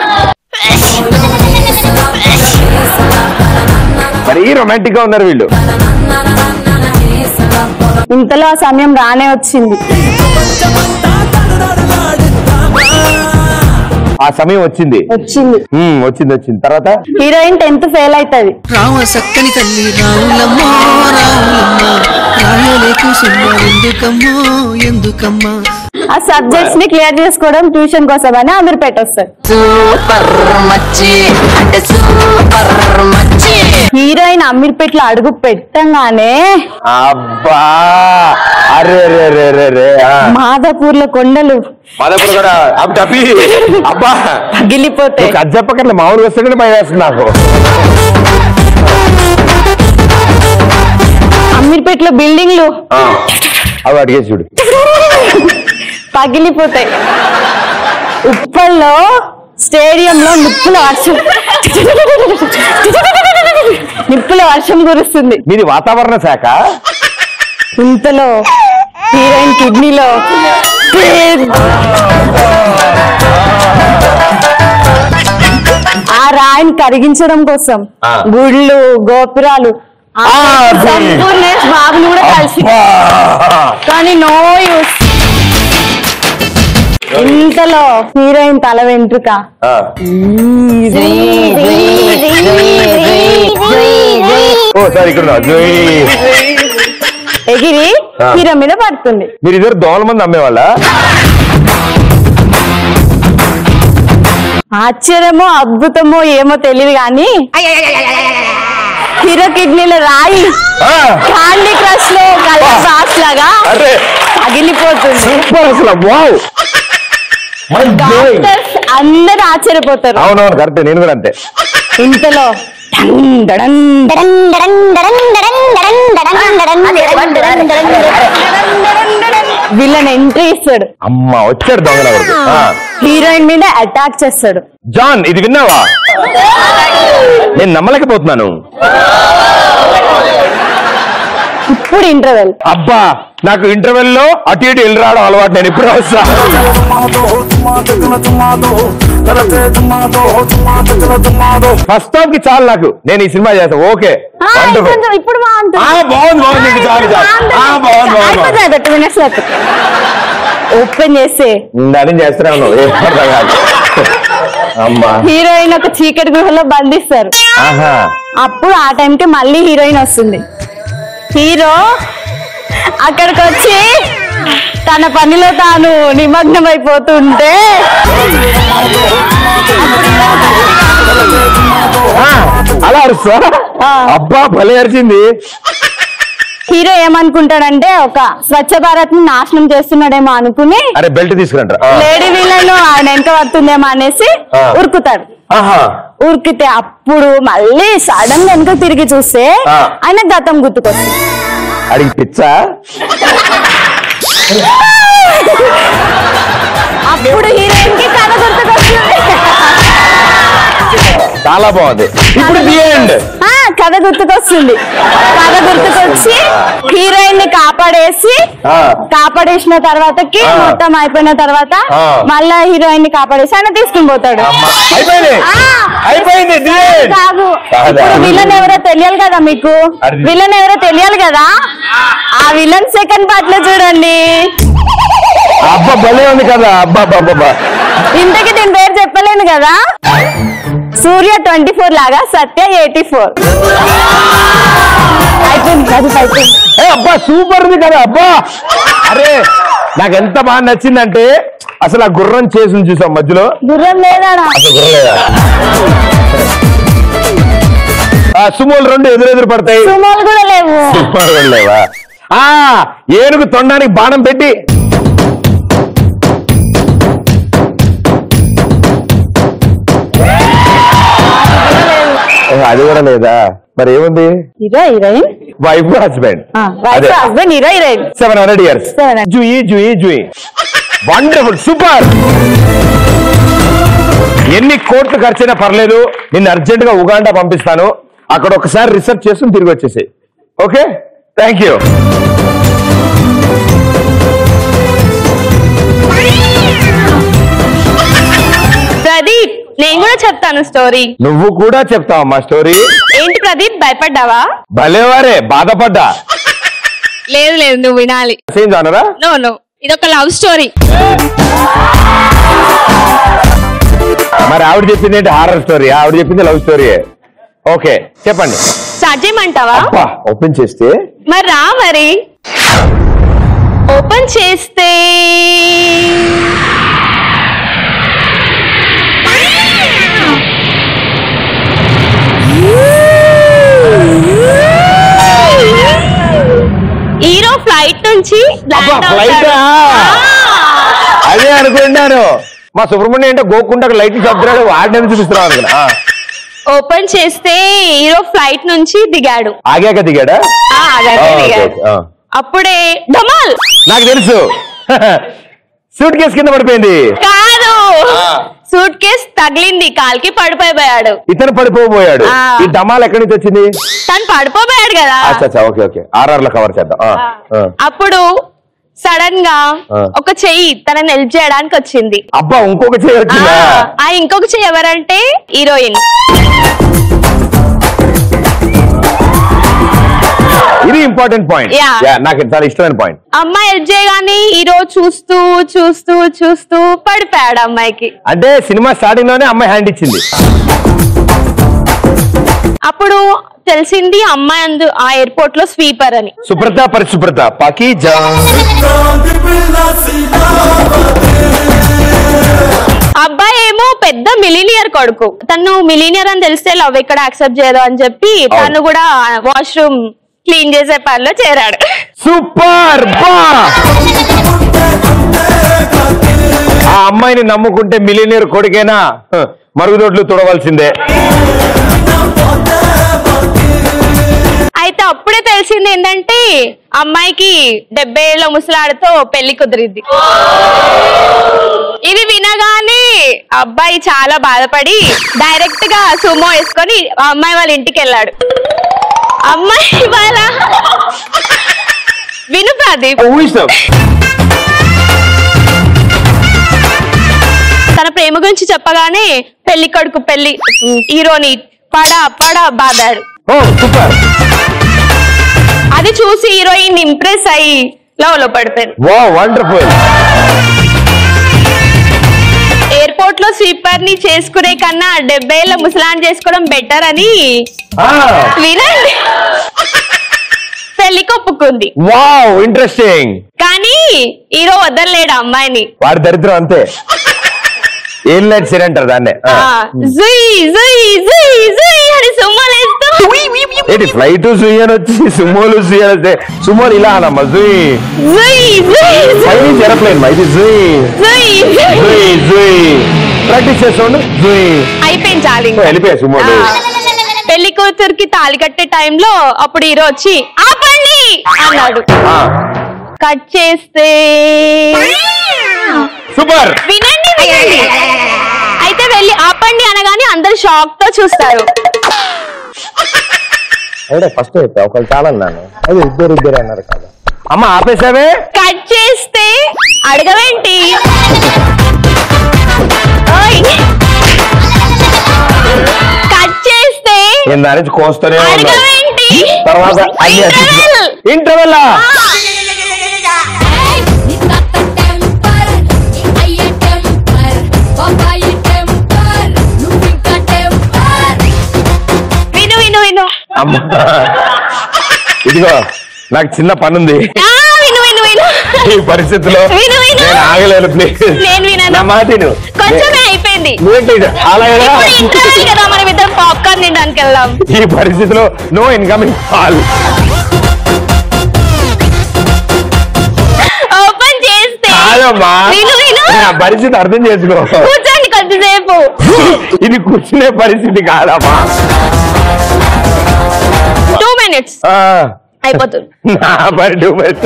మరి రొమాంటిక్ గా ఉన్నారు వీళ్ళు. ఇంతలో ఆ సమయం రానే వచ్చింది. ఆ సమయం వచ్చింది. వచ్చింది. తర్వాత హీరోయిన్ 10th ఫెయిల్ అవుతుంది. సక్కని తల్లి రావులమ్మో రావులమ్మా, రాయలేకు ఎందుకమ్మో ఎందుకమ్మా. ఆ సబ్జెక్ట్స్ ని క్లియర్ చేసుకోవడం ట్యూషన్ కోసం అని అమీర్ పెట్టొస్తారు. హీరోయిన్ అమీర్పేటలో అడుగు పెట్టంగానే అబ్బా, అరే మాదాపూర్ లో కొండలు, మాదాపూర్ కూడా అబ్బా పగిలిపోతాయి. అది చెప్పకట్లే, మామూలుగా వస్తే భయం వేస్తుంది నాకు. అమీర్పేటలో బిల్డింగ్లు అవి అడిగేసి చూడు. పగిలిపోతాయి. ఉప్పల్లో స్టేడియంలో నిప్పుల వర్షం కురుస్తుంది. మీది వాతావరణ శాఖ. ఇంతలో హీరోయిన్ కిడ్నీలో ఆ రాయిని కరిగించడం కోసం గుళ్ళు గోపురాలు సంపూర్ణేష్ బాబుని కూడా కలిసి, కానీ నో యూస్. ఇంతలో హీరోయిన్ తల వెంట్రుక ఎగిరి హీరో మీద పడుతుంది. మీరు ఇద్దరు దోమల మంది అమ్మేవాళ్ళ? ఆశ్చర్యమో అద్భుతమో ఏమో తెలియదు కానీ హీరో కిడ్నీలో రాయి క్యాండీ క్రష్ లో కలర్ బాక్స్ లాగా పగిలిపోతుంది. అందరు ఆశ్చర్యపోతారు. అవునవును కరెక్ట్, నేను కూడా అంతే. ఇంతలో విలన్ ఎంట్రీ ఇస్తాడు. అమ్మ వచ్చాడు దొంగ. హీరోయిన్ మీద అటాక్ చేస్తాడు. జాన్ ఇది విన్నావా? నేను నమ్మలేకపోతున్నాను. ఇప్పుడు ఇంటర్వెల్. అబ్బా నాకు ఇంటర్వెల్ లో అటు ఇటు వెళ్ళి రావడం అలవాటు. నేను ఇప్పుడు వస్తా. ఫస్ట్ హాఫ్ కి చాలు నాకు. నేను ఈ సినిమా చేస్తా. ఓకే ఇప్పుడు ఓపెన్ చేస్తే చేస్తున్నాను. హీరోయిన్ ఒక చీకటి గృహలో బంధిస్తారు. అప్పుడు ఆ టైంకి మళ్ళీ హీరోయిన్ వస్తుంది. హీరో అక్కడికి వచ్చి తన పనిలో తాను నిమగ్నం అయిపోతుంటే అలా అరుస్తా. అబ్బా భలే అరిచింది. హీరో ఏమనుకుంటాడంటే ఒక స్వచ్ఛ భారత్ ని నాశనం చేస్తున్నాడేమో అనుకుని అరే బెల్ట్ తీసుకురంటారు. లేడీ విలన్ ఆయన వెనక పడుతుందేమో అనేసి ఉరుకుతాడు. ఉరికితే అప్పుడు మళ్ళీ సడన్ గా వెనక తిరిగి చూస్తే ఆయన గతం గుర్తుకొస్తుంది. అడిగి పిచ్చా. అప్పుడు హీరోయిన్ కి కథ గుర్తుకొస్తుంది. చాలా బాగుంది. ఇప్పుడు ది ఎండ్. కథ గుర్తుకొస్తుంది. కథ గుర్తుకొచ్చి హీరోయిన్ ని కాపాడేసిన తర్వాతకి మొత్తం అయిపోయిన తర్వాత మళ్ళా హీరోయిన్ ని కాపాడేసి ఆయన తీసుకుని పోతాడు. కాదు ఇప్పుడు విలన్ ఎవరో తెలియాలి కదా మీకు. విలన్ ఎవరో తెలియాలి కదా. ఆ విలన్ సెకండ్ పార్ట్ లో చూడండి. అబ్బా భలే ఉంది కదా. అబ్బా ఇంతకి దీని పేరు చెప్పలేను కదా. సూర్య 24 లాగా సత్య 84. అబ్బా సూపర్ ఉంది కదా. అబ్బా అరే నాకు ఎంత బాగా నచ్చిందంటే అసలు ఆ గుర్రం చేసి చూసాం మధ్యలో. గుర్రం లేదా? సుమోలు రెండు ఎదురెదురు పడతాయి. సుమోలు కూడా లేవు. లేవా? ఏనుగు తొండానికి బాణం పెట్టి అది కూడా లేదా? మరి ఏముంది? Heroine wife husband. Husband heroine 700 years. జూయి జూయి జూయి. Wonderful super. ఎన్ని కోట్లు ఖర్చైనా పర్లేదు, నిన్ను అర్జెంట్ గా ఉగాండా పంపిస్తాను. అక్కడ ఒకసారి రీసెర్చ్ చేసుకుని తిరిగి వచ్చేసి. Okay thank you. ప్రదీప్ నేను కూడా చెప్తాను స్టోరీ. నువ్వు కూడా చెప్తావమ్మా స్టోరీ. ఏంటి ప్రదీప్ భయపడ్డావా? భలేవారే బాధపడ్డా. లేదు లేదు నువ్వు వినాలి. సేమ్ జానరా? నో నో ఇది ఒక లవ్ స్టోరీ. మరి ఆవిడ చెప్పింది ఏంటి? Horror story. ఆవిడ చెప్పింది లవ్ స్టోరీ. ఓకే చెప్పండి. స్టార్ట్ చేయమంటావా? ఓపెన్ చేస్తే మరి రా. మరి ఓపెన్ చేస్తే హీరో ఫ్లైట్ నుంచి అదే అనుకున్నాను. మా సుబ్రహ్మణ్యం అంటే గోకుండకు లైట్లు చెప్తున్నాడు. వాడిని చూపిస్తున్నావు అనుకున్నా. ఓపెన్ చేస్తే హీరో ఫ్లైట్ నుంచి దిగాడు. ఆగాక దిగాడా? అప్పుడే ధమాల్. నాకు తెలుసు, సూట్ కేసు కింద పడిపోయింది. కాదు, సూట్ కేసు తగిలింది, కాలికి పడిపోయాడు. ఇతను పడిపోయాడు. ఈ ధమాల్ ఎక్కడి నుంచి వచ్చింది? తను పడిపోయాడు కదా. ఓకే ఓకే, ఆర్ఆర్ లో కవర్ చేద్దాం. అప్పుడు సడన్ గా ఒక చెయ్యి తనని హెల్ప్ చేయడానికి వచ్చింది. అబ్బా, ఇంకొక చెయ్యి వచ్చిందా? ఆ ఇంకొక చెయ్యి ఎవరంటే హీరోయిన్. ఇది ఇంపార్టెంట్ పాయింట్, నాకు చాలా ఇష్టమైన పాయింట్. అమ్మాయి హెల్ప్ చేయగానే హీరో చూస్తూ చూస్తూ చూస్తూ పడిపోయాడు అమ్మాయికి. అంటే సినిమా స్టార్టింగ్ లోనే అమ్మాయి హ్యాండ్ ఇచ్చింది. అప్పుడు తెలిసింది అమ్మాయి ఆ ఎయిర్పోర్ట్ లో స్వీపర్ అని. సుప్రత పరిశుభ్రత పాకీజా. అబ్బాయి ఏమో పెద్ద మిలీనియర్ కొడుకు. తను మిలీనియర్ అని తెలిస్తే లవ్ ఎక్కడ యాక్సెప్ట్ చేయదు అని చెప్పి తను కూడా వాష్రూమ్ క్లీన్ చేసే పనిలో చేరాడు. సూపర్. ఆ అమ్మాయిని నమ్ముకుంటే మిలీనియర్ కొడుకేనా మరుగుదొడ్లు తుడవలసిందే. అయితే అప్పుడే తెలిసింది ఏంటంటే అమ్మాయికి 70 ఏళ్ల ముసలాడితో పెళ్లి కుదిరింది. ఇది వినగానే అబ్బాయి చాలా బాధపడి డైరెక్ట్ గా సుమో వేసుకొని అమ్మాయి వాళ్ళ ఇంటికి వెళ్ళాడు. అమ్మాయి వాళ్ళ విను ప్రదీప్, తన ప్రేమ గురించి చెప్పగానే పెళ్లి కొడుకు హీరోని పడా బాదాడు. అది చూసి హీరోయిన్ ఇంప్రెస్ అయ్యి లవ్ లో పడిపోయింది. ఎయిర్పోర్ట్ లో స్వీపర్ ని చేసుకునే కన్నా 70 ఏళ్ల ముసలాన్ని చేసుకోవడం బెటర్ అని వినండి పెళ్లికి ఒప్పుకుంది. ఇంట్రెస్టింగ్. కానీ హీరో వదలలేడు అమ్మాయిని. వాడి దరిద్రం అంతే. ఏం లైట్ సరే అంటారు దాన్నే. ఫ్లైట్ సుయ్ అని వచ్చి సుమోలు సుయ్ అని సుమోలు ఇలా అనమ్మా. ఏరోప్లేన్ ఇది ప్రాక్టీస్ చేస్తాడు. అయిపోయింది చాలు, వెళ్ళిపోయా సుమోలు. పెళ్లి కూతురికి తాళి కట్టే టైంలో అప్పుడు హీరో వచ్చి ఆపండి అన్నాడు. కట్ చేస్తే సూపర్. వినండి. అయితే వెళ్ళి ఆపండి అనగానే అందరు షాక్ తో చూస్తారు. ఫస్ట్ ఒకళ్ళు చాలన్నాను, అది ఇద్దరు అన్నారు కదా. అమ్మ ఆపేసావే. కట్ చేస్తే అడగవేంటి? కట్ చేస్తే దాని నుంచి కోస్తూనే అడగవేంటి? తర్వాత ఇంటర్వెల్. ఇదిగో నాకు చిన్న పనుంది ఈ పరిస్థితిలో, నేను ఆగలేను. ప్లీజ్ నా మాట కొంచెమే అయిపోయింది. పాప్కార్న్ తినడానికి వెళ్దాం. ఈ పరిస్థితిలో నో ఇన్కమింగ్ కాల్. ఓపెన్ చేస్తే పరిస్థితి అర్థం చేసుకో. కూర్చోండి కొద్దిసేపు. ఇది కూర్చునే పరిస్థితి కాదమ్మా. 2 minutes అయిపోతుంది. 2 minutes.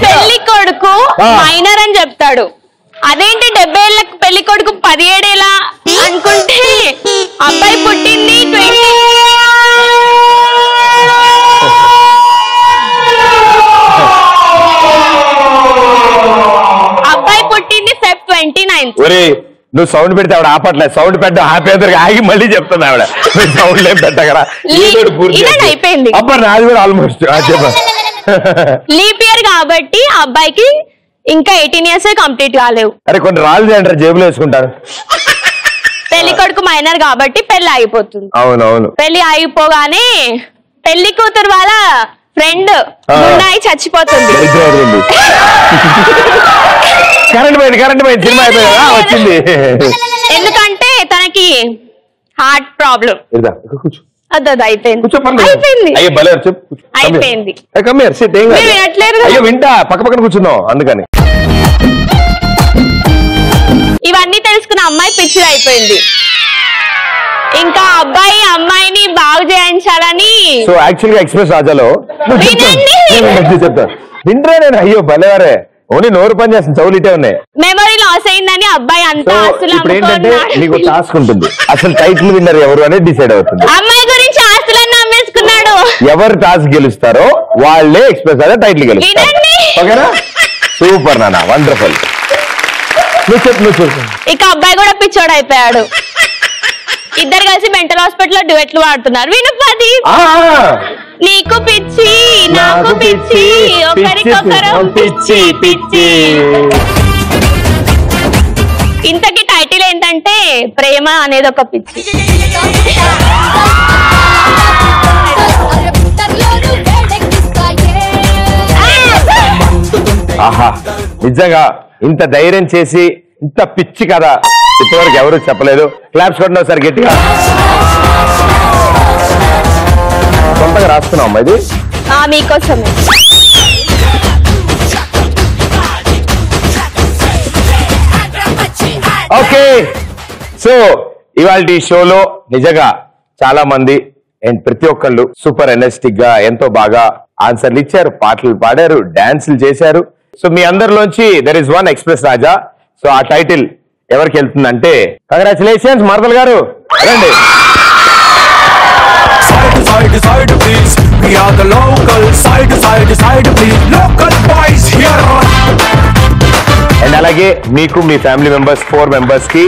పెళ్లి కొడుకు మైనర్ అని చెప్తాడు. అదేంటి 70 ఏళ్ళ పెళ్లి కొడుకు 17 ఏళ్ళ అనుకుంటే అబ్బాయి పుట్టింది 20. అబ్బాయి పుట్టింది Feb 29th. నువ్వు సౌండ్ పెడితే ఆవిడ ఆపట్లేదు. సౌండ్ పెట్ట ఆపేదరికి ఆగి మళ్ళీ చెప్తుంది ఆవిడ. సౌండ్ ఏం పెట్టగరా అయిపోయింది. అబ్బా నాది కూడా ఆల్మోస్ట్ లీప్ ఇయర్ కాబట్టి అబ్బాయికి ఇంకా 18 years కంప్లీట్ కాలేవు. అరే కొన్ని రాళ్ళు అంటారు జేబులో వేసుకుంటారు. పెళ్లి కొడుకు మైనర్ కాబట్టి పెళ్లి ఆగిపోతుంది. అవునవును. పెళ్లి ఆగిపోగానే పెళ్లి కూతురు వాళ్ళ ఫ్రెండ్ గుండాయి చచ్చిపోతుంది. కరెంట్ పోయింది సినిమా అయిపోయిందా వచ్చింది. ఎందుకంటే తనకి హార్ట్ ప్రాబ్లం. అదే అయిపోయింది కూర్చోపండి అయిపోయింది అయ్యో భలే చెప్పు అయిపోయింది కమ్మేర్ సిట్ ఏం కాదు మీరు వినట్లేరు కదా? అయ్యో వింటా పక్క పక్కన కూర్చున్నావు అందుకని ఇవన్నీ తెలుసుకున్న అమ్మాయి పిచ్చిది అయిపోయింది ఇంకా అబ్బాయి అమ్మాయిని బాగు చేయించాలని సో యాక్చువల్ గా ఎక్స్ప్రెస్ రాజాలో చెప్తాను వింటరే నేను అయ్యో భలేవారే ఓన్లీ నోరు పని చేస్తుంది చెవులు ఇటే ఉన్నాయి మెమరీ లాస్ అయిందని అబ్బాయి అంతా ఆస్తులు ఇప్పుడు ఏంటంటే అమ్ముకున్నాడు. నీకు టాస్క్ ఉంటుంది అసలు టైటిల్ విన్నర్ ఎవరు అనేది డిసైడ్ అవుతుంది అమ్మాయి గురించి ఆస్తులన్నీ అమ్మేసుకున్నాడు ఎవరు టాస్క్ గెలుస్తారో వాళ్ళే ఎక్స్ప్రెస్ రాజా టైటిల్ గెలుస్తారు ఓకేనా సూపర్ నాన్న వండర్ఫుల్ నువ్వు చెప్పు ఇక అబ్బాయి కూడా పిచ్చోడు అయిపోయాడు ఇద్దరు కలిసి మెంటల్ హాస్పిటల్ లో డ్యూయెట్లు వాడుతున్నారు వినుపది నీకు పిచ్చి నాకు పిచ్చి ఒకరికొకరం పిచ్చి పిచ్చి ఇంతకి టైటిల్ ఏంటంటే ప్రేమ అనేది ఒక పిచ్చి ఆహా నిజంగా ఇంత ధైర్యం చేసి ఇంత పిచ్చి కదా ఇప్పటివరకు ఎవరు చెప్పలేదు క్లాప్స్ కొట్టిన ఒకసారి గట్టిగా సొంతగా రాస్తున్నాం అమ్మా ఇది మీకోసమే ఓకే సో ఇవాళ షోలో నిజంగా చాలా మంది అండ్ ప్రతి ఒక్కళ్ళు సూపర్ ఎనర్జెటిక్ గా ఎంతో బాగా ఆన్సర్లు ఇచ్చారు పాటలు పాడారు డాన్సులు చేశారు సో మీ అందరిలోంచి there is one express Raja so ఆ టైటిల్ ఎవరికి వెళ్తుందంటే కంగ్రాచులేషన్స్ మరదల్ గారు రండి Side to side please, we are the local. Side to side please, local boys here. And అలాగే మీకు మీ ఫ్యామిలీ మెంబర్స్ 4 మెంబర్స్ కి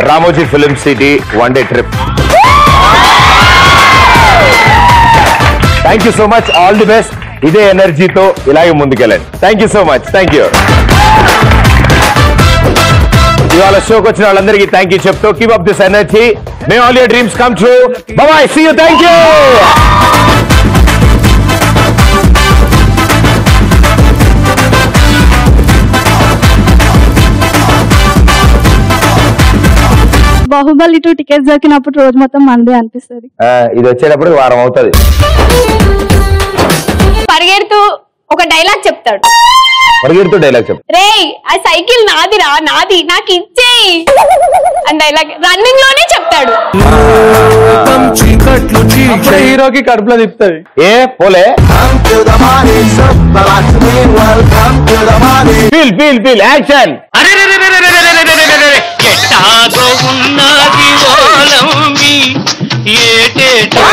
Ramoji film city 1 day trip thank you so much all the best ఇదే ఎనర్జీతో ఇలాగే ముందుకెళ్ళండి thank you so much thank you ఇవాళ షోకి వచ్చిన వాళ్ళందరికీ థ్యాంక్ యూ చెప్తూ keep up this energy may all your dreams come true bye see you thank you Baahubali 2 tickets దొరికినప్పుడు రోజు మొత్తం మందే అనిపిస్తుంది ఇది వచ్చేటప్పుడు వారం అవుతుంది పరిగెడుతూ ఒక డైలాగ్ చెప్తాడు పరిగెడుతూ డైలాగ్ చెప్పు రేయ్ ఆ సైకిల్ నాదిరా నాది నాకు ఇచ్చేయి అని డైలాగ్ రన్నింగ్ లోనే చెప్తాడు హీరోకి కడుపులో తిప్పుతుంది ఏ పోలే ఫీల్ ఫీల్ ఫీల్ యాక్షన్ ఎట్టాగో ఉన్నది ఓలమ్మి ఏటేటో